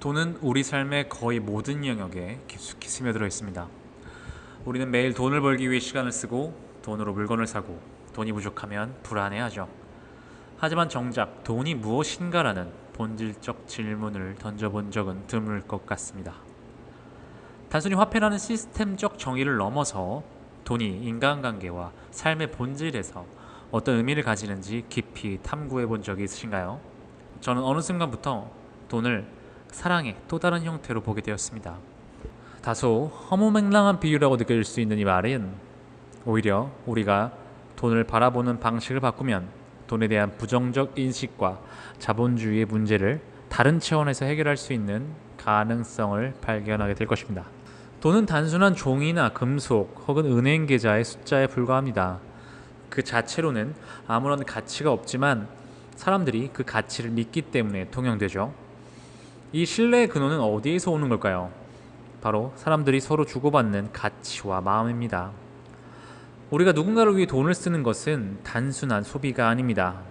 돈은 우리 삶의 거의 모든 영역에 깊숙이 스며들어 있습니다. 우리는 매일 돈을 벌기 위해 시간을 쓰고 돈으로 물건을 사고 돈이 부족하면 불안해하죠. 하지만 정작 돈이 무엇인가라는 본질적 질문을 던져본 적은 드물 것 같습니다. 단순히 화폐라는 시스템적 정의를 넘어서 돈이 인간관계와 삶의 본질에서 어떤 의미를 가지는지 깊이 탐구해 본 적이 있으신가요? 저는 어느 순간부터 돈을 사랑의 또 다른 형태로 보게 되었습니다. 다소 허무맹랑한 비유라고 느껴질 수 있는 이 말은 오히려 우리가 돈을 바라보는 방식을 바꾸면 돈에 대한 부정적 인식과 자본주의의 문제를 다른 차원에서 해결할 수 있는 가능성을 발견하게 될 것입니다. 돈은 단순한 종이나 금속 혹은 은행 계좌의 숫자에 불과합니다. 그 자체로는 아무런 가치가 없지만 사람들이 그 가치를 믿기 때문에 통용되죠. 이 신뢰의 근원은 어디에서 오는 걸까요? 바로 사람들이 서로 주고받는 가치와 마음입니다. 우리가 누군가를 위해 돈을 쓰는 것은 단순한 소비가 아닙니다.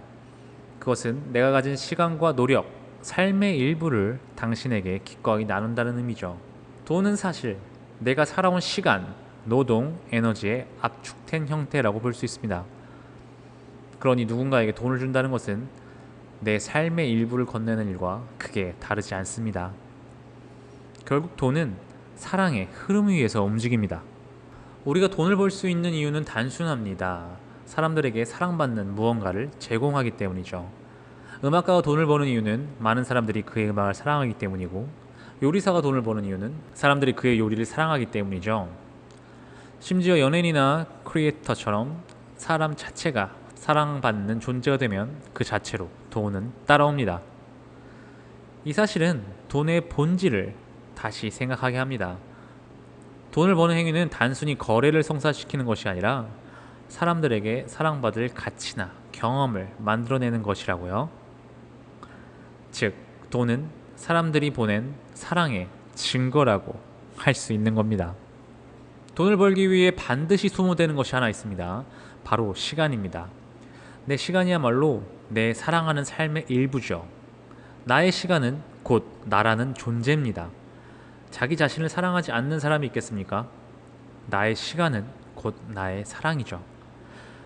그것은 내가 가진 시간과 노력, 삶의 일부를 당신에게 기꺼이 나눈다는 의미죠. 돈은 사실 내가 살아온 시간, 노동, 에너지의 압축된 형태라고 볼 수 있습니다. 그러니 누군가에게 돈을 준다는 것은 내 삶의 일부를 건네는 일과 크게 다르지 않습니다. 결국 돈은 사랑의 흐름 위에서 움직입니다. 우리가 돈을 벌 수 있는 이유는 단순합니다. 사람들에게 사랑받는 무언가를 제공하기 때문이죠. 음악가가 돈을 버는 이유는 많은 사람들이 그의 음악을 사랑하기 때문이고, 요리사가 돈을 버는 이유는 사람들이 그의 요리를 사랑하기 때문이죠. 심지어 연예인이나 크리에이터처럼 사람 자체가 사랑받는 존재가 되면 그 자체로 돈은 따라옵니다. 이 사실은 돈의 본질을 다시 생각하게 합니다. 돈을 버는 행위는 단순히 거래를 성사시키는 것이 아니라 사람들에게 사랑받을 가치나 경험을 만들어내는 것이라고요. 즉, 돈은 사람들이 보낸 사랑의 증거라고 할 수 있는 겁니다. 돈을 벌기 위해 반드시 소모되는 것이 하나 있습니다. 바로 시간입니다. 내 시간이야말로 내 사랑하는 삶의 일부죠. 나의 시간은 곧 나라는 존재입니다. 자기 자신을 사랑하지 않는 사람이 있겠습니까? 나의 시간은 곧 나의 사랑이죠.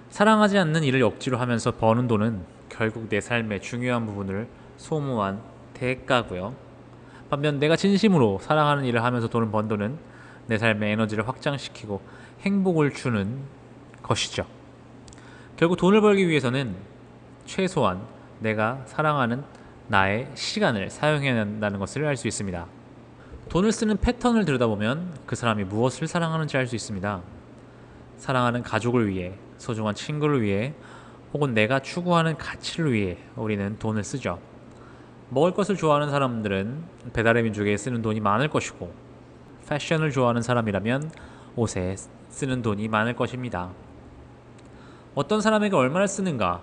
사랑하지 않는 일을 억지로 하면서 버는 돈은 결국 내 삶의 중요한 부분을 소모한 대가고요. 반면 내가 진심으로 사랑하는 일을 하면서 돈을 번 돈은 내 삶의 에너지를 확장시키고 행복을 주는 것이죠. 결국 돈을 벌기 위해서는 최소한 내가 사랑하는 나의 시간을 사용해야 한다는 것을 알 수 있습니다. 돈을 쓰는 패턴을 들여다보면 그 사람이 무엇을 사랑하는지 알 수 있습니다. 사랑하는 가족을 위해, 소중한 친구를 위해, 혹은 내가 추구하는 가치를 위해 우리는 돈을 쓰죠. 먹을 것을 좋아하는 사람들은 배달의 민족에 쓰는 돈이 많을 것이고, 패션을 좋아하는 사람이라면 옷에 쓰는 돈이 많을 것입니다. 어떤 사람에게 얼마나 쓰는가,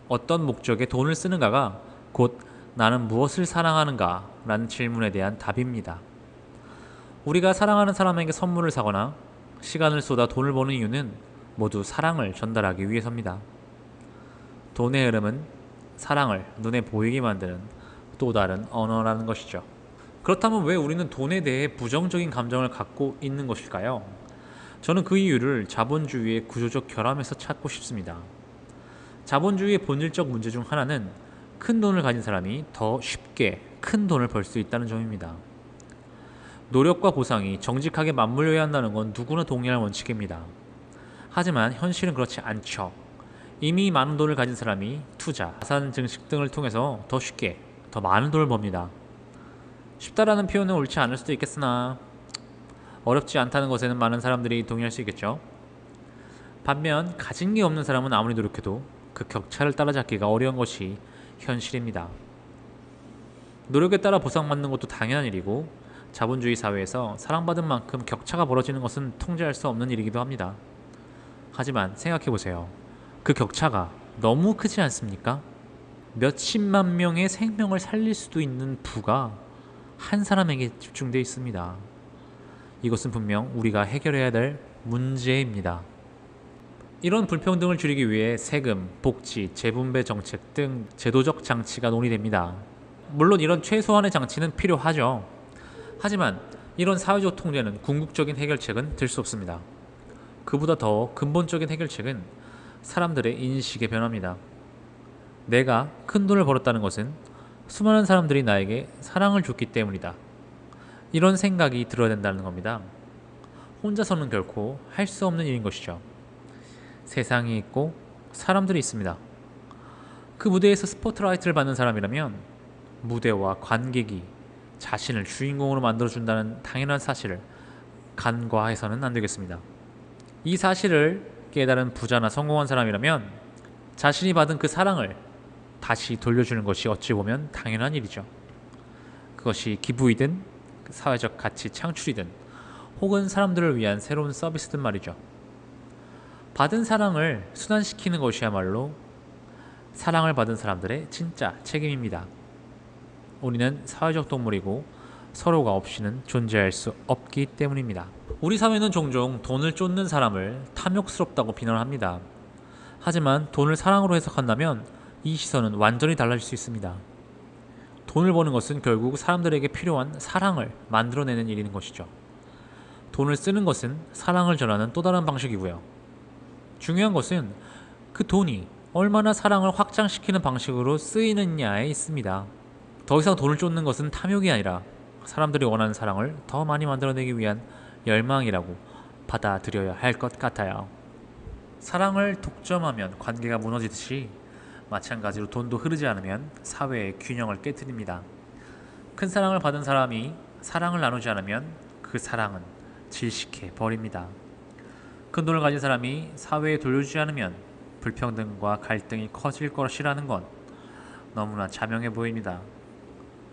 어떤 목적에 돈을 쓰는가가 곧 나는 무엇을 사랑하는가 라는 질문에 대한 답입니다. 우리가 사랑하는 사람에게 선물을 사거나 시간을 쏟아 돈을 버는 이유는 모두 사랑을 전달하기 위해서입니다. 돈의 흐름은 사랑을 눈에 보이게 만드는 또 다른 언어라는 것이죠. 그렇다면 왜 우리는 돈에 대해 부정적인 감정을 갖고 있는 것일까요? 저는 그 이유를 자본주의의 구조적 결함에서 찾고 싶습니다. 자본주의의 본질적 문제 중 하나는 큰 돈을 가진 사람이 더 쉽게 큰 돈을 벌 수 있다는 점입니다. 노력과 보상이 정직하게 맞물려야 한다는 건 누구나 동의할 원칙입니다. 하지만 현실은 그렇지 않죠. 이미 많은 돈을 가진 사람이 투자, 자산 증식 등을 통해서 더 쉽게 더 많은 돈을 법니다. 쉽다라는 표현은 옳지 않을 수도 있겠으나 어렵지 않다는 것에는 많은 사람들이 동의할 수 있겠죠. 반면 가진 게 없는 사람은 아무리 노력해도 그 격차를 따라잡기가 어려운 것이 현실입니다. 노력에 따라 보상받는 것도 당연한 일이고, 자본주의 사회에서 사랑받은 만큼 격차가 벌어지는 것은 통제할 수 없는 일이기도 합니다. 하지만 생각해보세요. 그 격차가 너무 크지 않습니까? 몇십만 명의 생명을 살릴 수도 있는 부가 한 사람에게 집중되어 있습니다. 이것은 분명 우리가 해결해야 될 문제입니다. 이런 불평등을 줄이기 위해 세금, 복지, 재분배 정책 등 제도적 장치가 논의됩니다. 물론 이런 최소한의 장치는 필요하죠. 하지만 이런 사회적 통제는 궁극적인 해결책은 될 수 없습니다. 그보다 더 근본적인 해결책은 사람들의 인식의 변화입니다. 내가 큰 돈을 벌었다는 것은 수많은 사람들이 나에게 사랑을 줬기 때문이다. 이런 생각이 들어야 된다는 겁니다. 혼자서는 결코 할 수 없는 일인 것이죠. 세상이 있고 사람들이 있습니다. 그 무대에서 스포트라이트를 받는 사람이라면 무대와 관객이 자신을 주인공으로 만들어준다는 당연한 사실을 간과해서는 안 되겠습니다. 이 사실을 깨달은 부자나 성공한 사람이라면 자신이 받은 그 사랑을 다시 돌려주는 것이 어찌 보면 당연한 일이죠. 그것이 기부이든 사회적 가치 창출이든 혹은 사람들을 위한 새로운 서비스든 말이죠. 받은 사랑을 순환시키는 것이야말로 사랑을 받은 사람들의 진짜 책임입니다. 우리는 사회적 동물이고 서로가 없이는 존재할 수 없기 때문입니다. 우리 사회는 종종 돈을 쫓는 사람을 탐욕스럽다고 비난합니다. 하지만 돈을 사랑으로 해석한다면 이 시선은 완전히 달라질 수 있습니다. 돈을 버는 것은 결국 사람들에게 필요한 사랑을 만들어내는 일인 것이죠. 돈을 쓰는 것은 사랑을 전하는 또 다른 방식이고요. 중요한 것은 그 돈이 얼마나 사랑을 확장시키는 방식으로 쓰이느냐에 있습니다. 더 이상 돈을 쫓는 것은 탐욕이 아니라 사람들이 원하는 사랑을 더 많이 만들어내기 위한 열망이라고 받아들여야 할 것 같아요. 사랑을 독점하면 관계가 무너지듯이 마찬가지로 돈도 흐르지 않으면 사회의 균형을 깨트립니다. 큰 사랑을 받은 사람이 사랑을 나누지 않으면 그 사랑은 질식해 버립니다. 큰 돈을 가진 사람이 사회에 돌려주지 않으면 불평등과 갈등이 커질 것이라는 건 너무나 자명해 보입니다.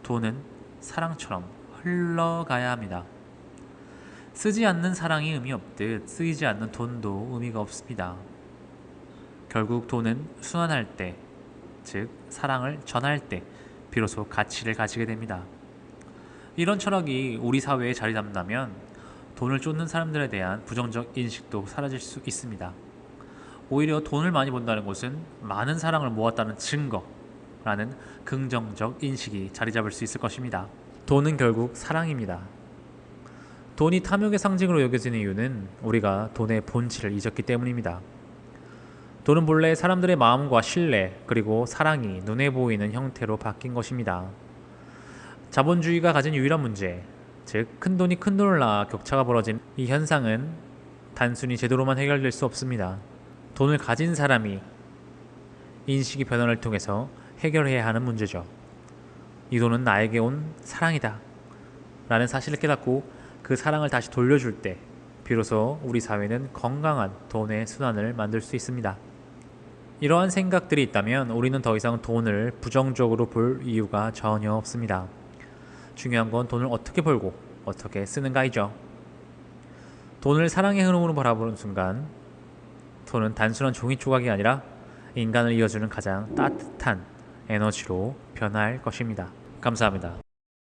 돈은 사랑처럼 흘러가야 합니다. 쓰지 않는 사랑이 의미 없듯 쓰이지 않는 돈도 의미가 없습니다. 결국 돈은 순환할 때, 즉 사랑을 전할 때 비로소 가치를 가지게 됩니다. 이런 철학이 우리 사회에 자리 잡는다면 돈을 쫓는 사람들에 대한 부정적 인식도 사라질 수 있습니다. 오히려 돈을 많이 번다는 것은 많은 사랑을 모았다는 증거라는 긍정적 인식이 자리 잡을 수 있을 것입니다. 돈은 결국 사랑입니다. 돈이 탐욕의 상징으로 여겨지는 이유는 우리가 돈의 본질을 잊었기 때문입니다. 돈은 본래 사람들의 마음과 신뢰 그리고 사랑이 눈에 보이는 형태로 바뀐 것입니다. 자본주의가 가진 유일한 문제, 즉 큰 돈이 큰 돈을 낳아 격차가 벌어진 이 현상은 단순히 제도로만 해결될 수 없습니다. 돈을 가진 사람이 인식의 변화를 통해서 해결해야 하는 문제죠. 이 돈은 나에게 온 사랑이다 라는 사실을 깨닫고 그 사랑을 다시 돌려줄 때 비로소 우리 사회는 건강한 돈의 순환을 만들 수 있습니다. 이러한 생각들이 있다면 우리는 더 이상 돈을 부정적으로 볼 이유가 전혀 없습니다. 중요한 건 돈을 어떻게 벌고 어떻게 쓰는가이죠. 돈을 사랑의 흐름으로 바라보는 순간 돈은 단순한 종이 조각이 아니라 인간을 이어주는 가장 따뜻한 에너지로 변할 것입니다. 감사합니다.